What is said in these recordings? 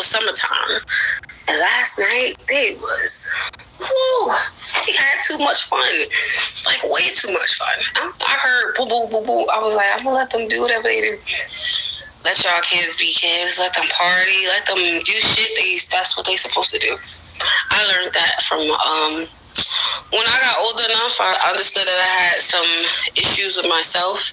summertime. And last night, they had too much fun. Like, way too much fun. I heard boo, boo, boo, boo. I was like, I'm going to let them do whatever they do. Let y'all kids be kids. Let them party. Let them do shit. That's what they supposed to do. I learned that from, when I got older enough, I understood that I had some issues with myself.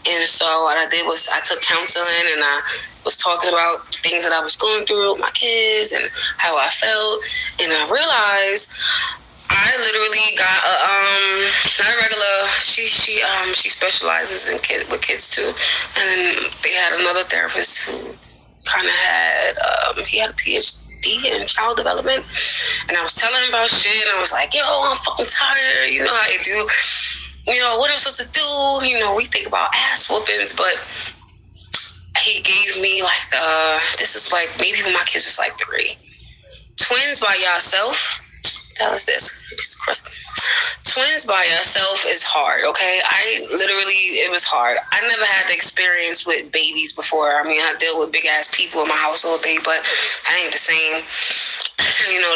And so what I did was I took counseling, and I was talking about things that I was going through with my kids and how I felt. And I realized I literally got not a regular. She specializes in with kids too. And then they had another therapist who kind of had he had a PhD in child development. And I was telling him about shit, and I was like, yo, I'm fucking tired. You know how you do. What am I supposed to do? We think about ass whoopings, but he gave me this is like maybe when my kids was like 3. Twins by yourself. That was this. Twins by yourself is hard, okay? It was hard. I never had the experience with babies before. I mean, I deal with big ass people in my house all day, but I ain't the same.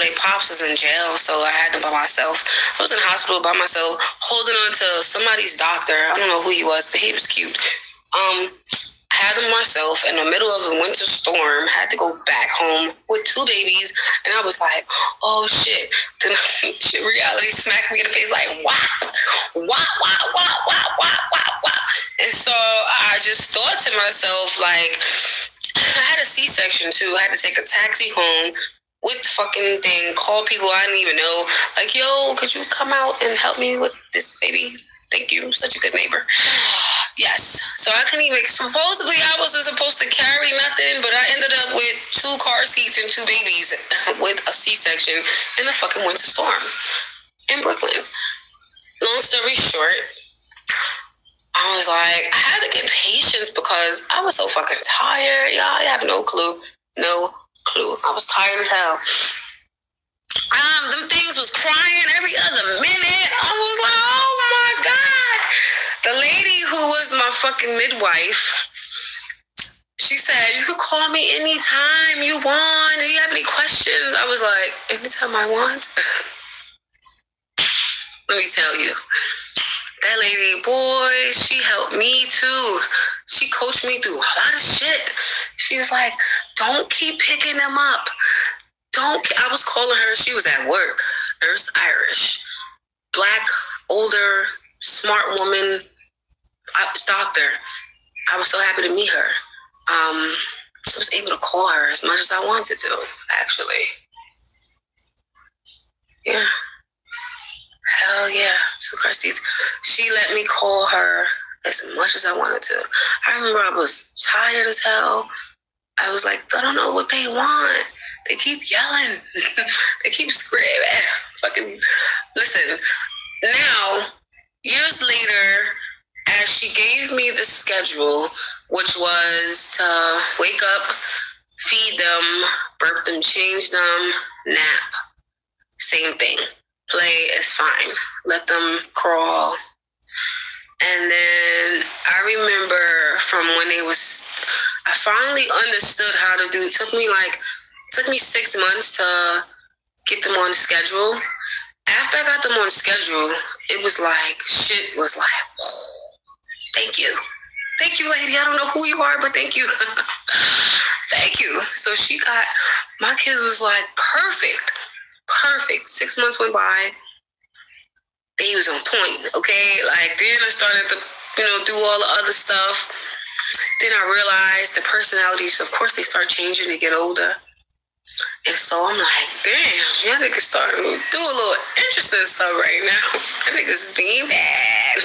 They pops was in jail, so I had them by myself. I was in the hospital by myself, holding on to somebody's doctor. I don't know who he was, but he was cute. I had them myself in the middle of a winter storm, had to go back home with 2 babies, and I was like, oh shit. Then reality smacked me in the face like, whop, whop, whop, whop, whop, whop, whop, whop. And so I just thought to myself, like, I had a C-section too. I had to take a taxi home with the fucking thing, call people I didn't even know, like, yo, could you come out and help me with this baby? Thank you, such a good neighbor. Yes. So I couldn't even, supposedly I wasn't supposed to carry nothing, but I ended up with 2 car seats and 2 babies with a C-section in a fucking winter storm in Brooklyn. Long story short, I was like, I had to get patience because I was so fucking tired. Y'all, I have no clue. No clue. I was tired as hell. Them things was crying every other minute. I was like, oh my God. The lady who was my fucking midwife, she said, you could call me anytime you want. Do you have any questions? I was like, anytime I want? Let me tell you. That lady, boy, she helped me too. She coached me through a lot of shit. She was like, don't keep picking them up. I was calling her, she was at work. Nurse Irish. Black, older, smart woman, doctor. I was so happy to meet her. I was able to call her as much as I wanted to, actually. Yeah. Hell yeah. 2 car seats. She let me call her as much as I wanted to. I remember I was tired as hell. I was like, I don't know what they want. They keep yelling. They keep screaming. Fucking listen. Now, years later, as she gave me the schedule, which was to wake up, feed them, burp them, change them, nap. Same thing. Play is fine. Let them crawl. And then I remember from when I finally understood how to do it. It took me 6 months to get them on the schedule. After I got them on schedule, it was like, shit was like, oh, thank you. Thank you, lady. I don't know who you are, but thank you. Thank you. So my kids was like, perfect. 6 months went by. They was on point, okay? Like, then I started to, do all the other stuff. Then I realized the personalities, of course, they start changing, they get older. And so I'm like, damn, y'all niggas starting to do a little interesting stuff right now. Y'all niggas is being bad.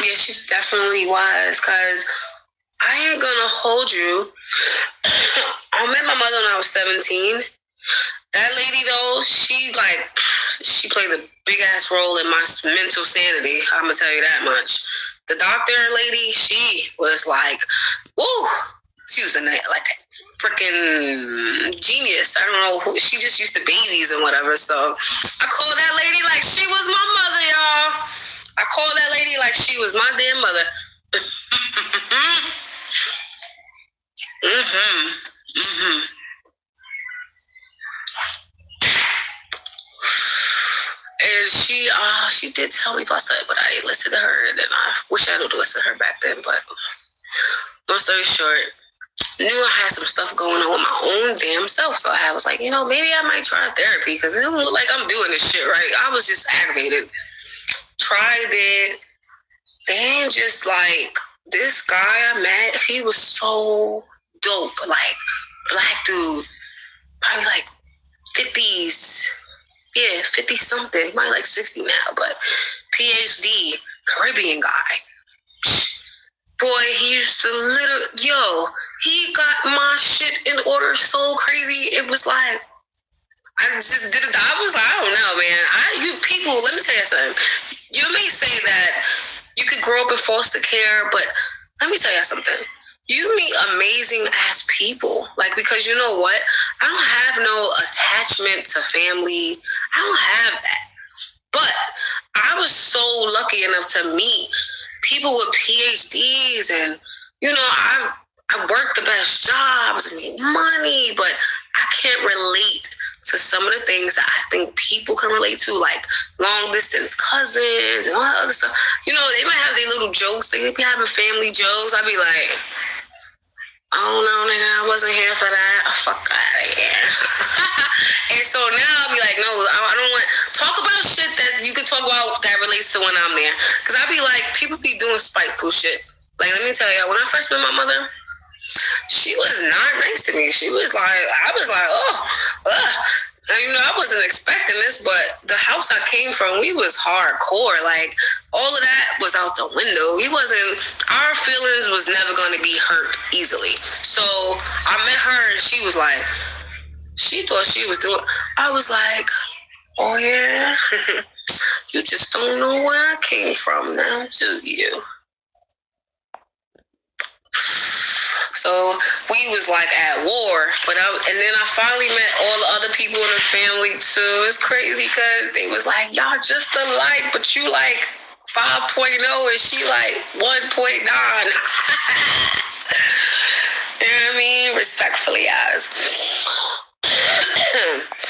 Yeah, she definitely was, because I ain't gonna hold you. I met my mother when I was 17. That lady, though, she played a big ass role in my mental sanity. I'm gonna tell you that much. The doctor lady, she was like, woo. She was a freaking genius. I don't know who. She just used to babies and whatever. So I called that lady like she was my mother, y'all. I called that lady like she was my damn mother. And she did tell me about something, but I didn't listen to her, and I wish I would have listened to her back then. But long story short, knew I had some stuff going on with my own damn self, so I was like, maybe I might try therapy because it don't look like I'm doing this shit right. I was just aggravated. Tried it. Then just like this guy I met, he was so dope, like black dude, probably like 50s. Yeah, 50 something, might like 60 now, but PhD, Caribbean guy. Boy, he used to he got my shit in order so crazy. It was like, I just did it. I was like, I don't know, man. People, let me tell you something. You may say that you could grow up in foster care, but let me tell you something. You meet amazing ass people. Like, because you know what? I don't have no attachment to family. I don't have that. But I was so lucky enough to meet people with PhDs, and I worked the best jobs, I made money, but I can't relate to some of the things that I think people can relate to, like long distance cousins and all that other stuff. They might have their little jokes. They be having family jokes. I'd be like, I don't know, nigga, I wasn't here for that. Fuck out of here. And so now I'll be like, no, I don't want talk about shit that you could talk about that relates to when I'm there. Because I'd be like, people be doing spiteful shit. Like, let me tell you, when I first met my mother, she was not nice to me. She was like, I was like, And, I wasn't expecting this, but the house I came from, we was hardcore. Like, all of that was out the window. Our feelings was never going to be hurt easily. So I met her, and she was like, she thought she was doing, I was like, oh yeah, you just don't know where I came from now, do you? So we was like at war, and then I finally met all the other people in the family too. It's crazy because they was like, y'all just alike, but you like 5.0 and she like 1.9. You know what I mean? Respectfully, guys.